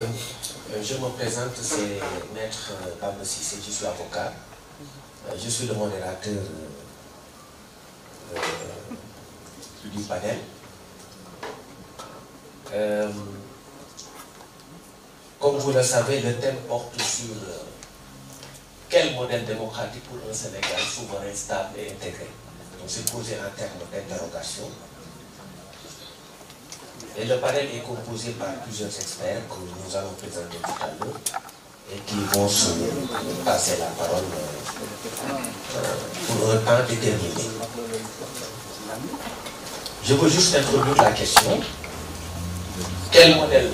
Je me présente, c'est Maître Bamba Cissé, je suis avocat. Je suis le modérateur du panel. Comme vous le savez, le thème porte sur quel modèle démocratique pour un Sénégal souverain, stable et intégré. Donc c'est posé en termes d'interrogation. Et le panel est composé par plusieurs experts que nous allons présenter tout à l'heure et qui vont se passer la parole pour un temps déterminé. Je veux juste introduire la question. Quel modèle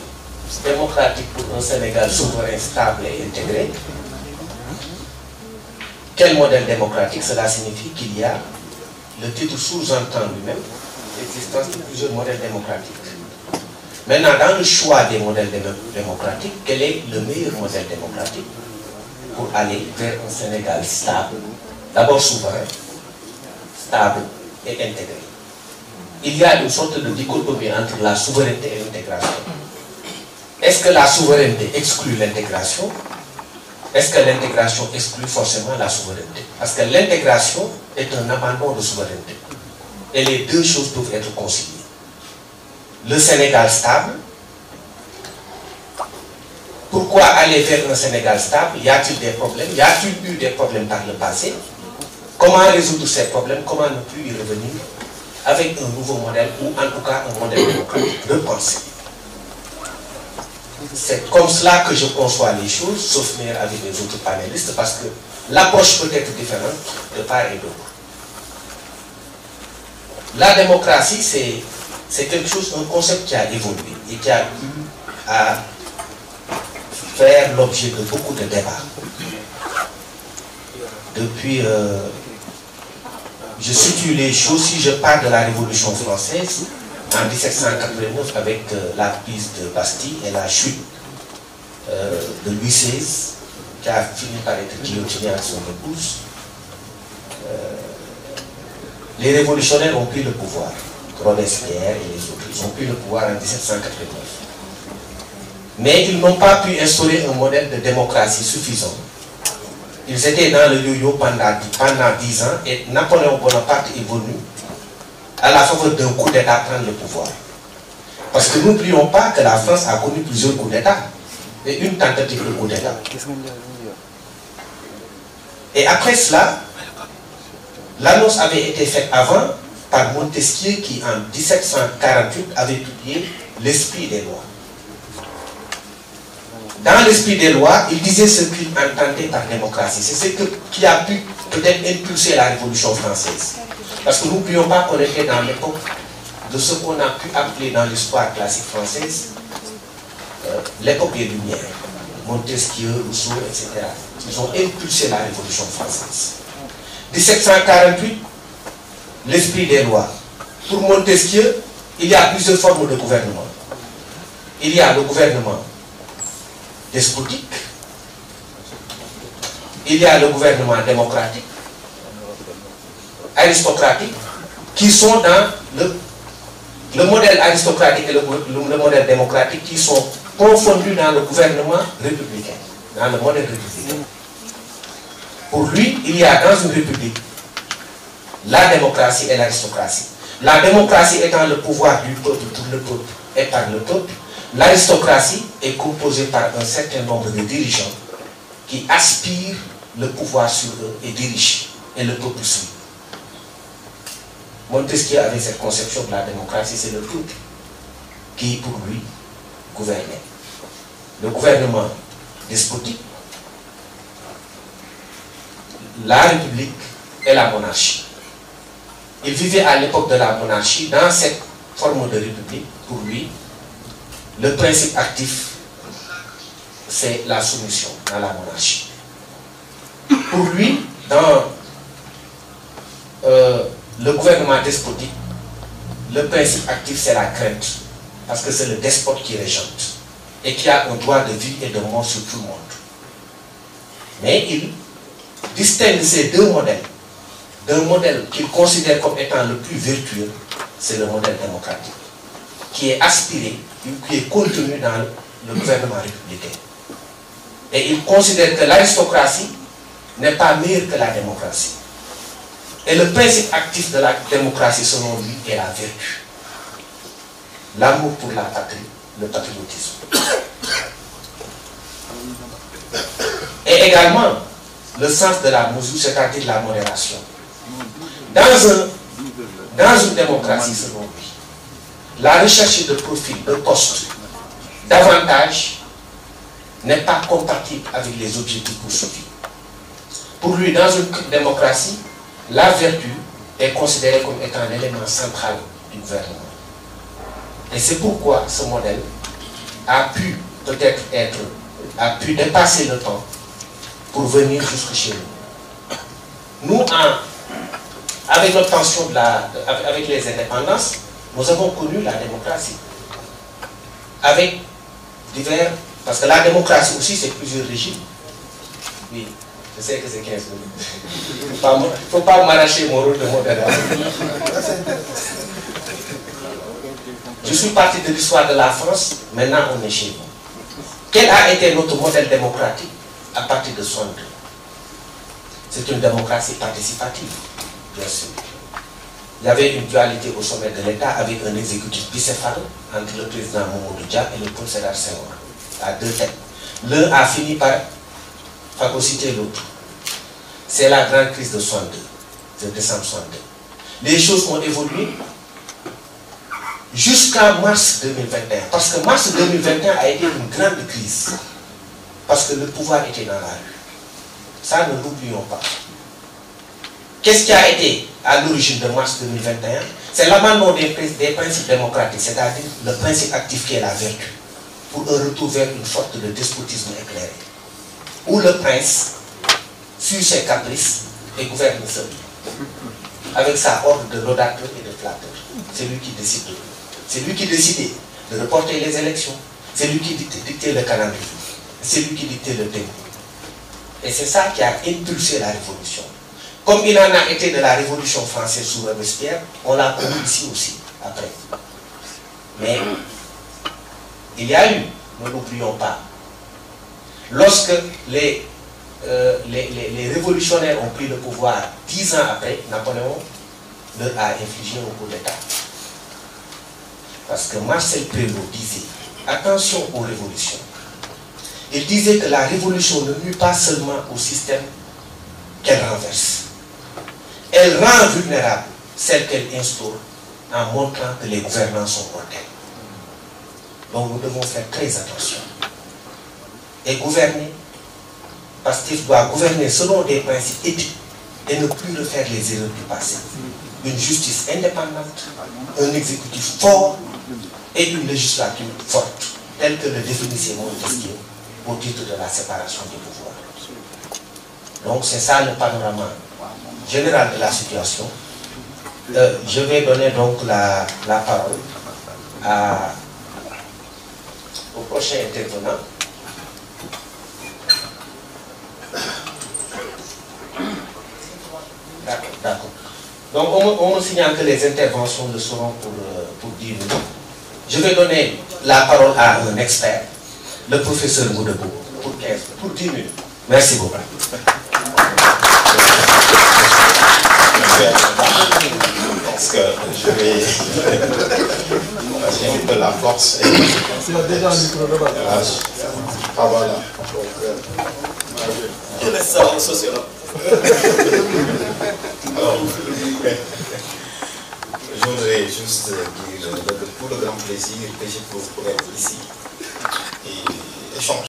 démocratique pour un Sénégal souverain, stable et intégré? Quel modèle démocratique? Cela signifie qu'il y a, le titre sous-entend lui-même, l'existence de plusieurs modèles démocratiques. Maintenant, dans le choix des modèles démocratiques, quel est le meilleur modèle démocratique pour aller vers un Sénégal stable, d'abord souverain, stable et intégré? Il y a une sorte de dichotomie entre la souveraineté et l'intégration. Est-ce que la souveraineté exclut l'intégration? Est-ce que l'intégration exclut forcément la souveraineté? Parce que l'intégration est un abandon de souveraineté. Et les deux choses doivent être conciliées. Le Sénégal stable. Pourquoi aller vers un Sénégal stable? Y a-t-il des problèmes? Y a-t-il eu des problèmes par le passé? Comment résoudre ces problèmes? Comment ne plus y revenir avec un nouveau modèle ou en tout cas un modèle démocratique repensé? C'est comme cela que je conçois les choses, sauf mais avec les autres panélistes, parce que l'approche peut être différente de part et d'autre. La démocratie, c'est quelque chose, un concept qui a évolué et qui a eu à faire l'objet de beaucoup de débats. Depuis, je situe les choses, si je parle de la Révolution française, en 1789 avec la prise de Bastille et la chute de Louis XVI, qui a fini par être guillotiné à son épouse, les révolutionnaires ont pris le pouvoir. Robespierre et les autres, ils ont pris le pouvoir en 1789. Mais ils n'ont pas pu instaurer un modèle de démocratie suffisant. Ils étaient dans le yo-yo pendant 10 ans et Napoléon Bonaparte est venu à la faveur d'un coup d'État prendre le pouvoir. Parce que n'oublions pas que la France a connu plusieurs coups d'État et une tentative de coup d'État. Et après cela, l'annonce avait été faite avant par Montesquieu qui en 1748 avait publié l'Esprit des lois. Dans l'Esprit des lois, il disait ce qu'il entendait par démocratie. C'est ce qui a pu peut-être impulser la Révolution française. Parce que n'oublions pas qu'on était dans l'époque de ce qu'on a pu appeler dans l'histoire classique française l'époque des Lumières. Montesquieu, Rousseau, etc. Ils ont impulsé la Révolution française. 1748, l'esprit des lois. Pour Montesquieu, il y a plusieurs formes de gouvernement. Il y a le gouvernement despotique, il y a le gouvernement démocratique, aristocratique, qui sont dans le modèle aristocratique et le modèle démocratique qui sont confondus dans le gouvernement républicain, dans le modèle républicain. Pour lui, il y a dans une république la démocratie et l'aristocratie. La démocratie étant le pouvoir du peuple pour le peuple et par le peuple, l'aristocratie est composée par un certain nombre de dirigeants qui aspirent le pouvoir sur eux et dirigent, et le peuple suit. Montesquieu avait cette conception de la démocratie, c'est le peuple qui, pour lui, gouvernait. Le gouvernement despotique, la République et la monarchie. Il vivait à l'époque de la monarchie dans cette forme de république. Pour lui, le principe actif, c'est la soumission dans la monarchie. Pour lui, dans le gouvernement despotique, le principe actif, c'est la crainte. Parce que c'est le despote qui régente et qui a un droit de vie et de mort sur tout le monde. Mais il distingue ces deux modèles d'un modèle qu'il considère comme étant le plus vertueux, c'est le modèle démocratique, qui est aspiré, qui est contenu dans le gouvernement républicain. Et il considère que l'aristocratie n'est pas meilleure que la démocratie. Et le principe actif de la démocratie, selon lui, est la vertu. L'amour pour la patrie, le patriotisme. Et également, le sens de la mesure, c'est-à-dire la modération. Dans une démocratie, selon lui, la recherche de profit, de poste, d'avantages, n'est pas compatible avec les objectifs poursuivis. Pour lui, dans une démocratie, la vertu est considérée comme étant l'élément central du gouvernement. Et c'est pourquoi ce modèle a pu peut-être a pu dépasser le temps pour venir jusque chez nous. Nous, avec l'obtention avec les indépendances, nous avons connu la démocratie. Avec divers... Parce que la démocratie aussi, c'est plusieurs régimes. Oui, je sais que c'est 15 minutes. Il ne faut pas m'arracher mon rôle de modérateur. Je suis parti de l'histoire de la France, maintenant on est chez nous. Quel a été notre modèle démocratique à partir de 62? C'est une démocratie participative, bien sûr. Il y avait une dualité au sommet de l'État avec un exécutif bicéphale entre le président Mamadou Dia et le Paul Sédar Senghor, à deux têtes. L'un a fini par phagocyter l'autre. C'est la grande crise de 62, de décembre 62. Les choses ont évolué jusqu'à mars 2021. Parce que mars 2021 a été une grande crise. Parce que le pouvoir était dans la rue. Ça, ne l'oublions pas. Qu'est-ce qui a été à l'origine de mars 2021? C'est l'abandon des principes démocratiques, c'est-à-dire le principe actif qui est la vertu, pour un retour vers une sorte de despotisme éclairé, où le prince suit ses caprices et gouverne seul, avec sa horde de laudateurs et de flatteurs. C'est lui qui décide de tout. C'est lui qui décidait de reporter les élections. C'est lui qui dictait le calendrier. C'est lui qui dictait le thème. Et c'est ça qui a impulsé la révolution. Comme il en a été de la révolution française sous Robespierre, on l'a connu ici aussi, après. Mais il y a eu, ne l'oublions pas, lorsque les révolutionnaires ont pris le pouvoir 10 ans après, Napoléon leur a infligé un coup d'État. Parce que Marcel Prévost disait, attention aux révolutions. Il disait que la révolution ne nuit pas seulement au système qu'elle renverse. Elle rend vulnérable celle qu'elle instaure en montrant que les gouvernants sont mortels. Donc nous devons faire très attention. Et gouverner, parce qu'il doit gouverner selon des principes éthiques et ne plus refaire les erreurs du passé. Une justice indépendante, un exécutif fort et une législature forte, telle que le définissait Montesquieu au titre de la séparation des pouvoirs. Donc c'est ça le panorama général de la situation. Je vais donner donc la parole au prochain intervenant. D'accord. Donc on me signale que les interventions ne seront pour 10 minutes. Je vais donner la parole à un expert, le professeur Moudebou, pour 10 minutes. Merci beaucoup. Parce que je vais j'ai un peu la force. C'est déjà un micro de base. Ah voilà. Je laisse ça en sociologue. Alors, je voudrais juste dire pour le grand plaisir que j'ai pour être ici et échanger.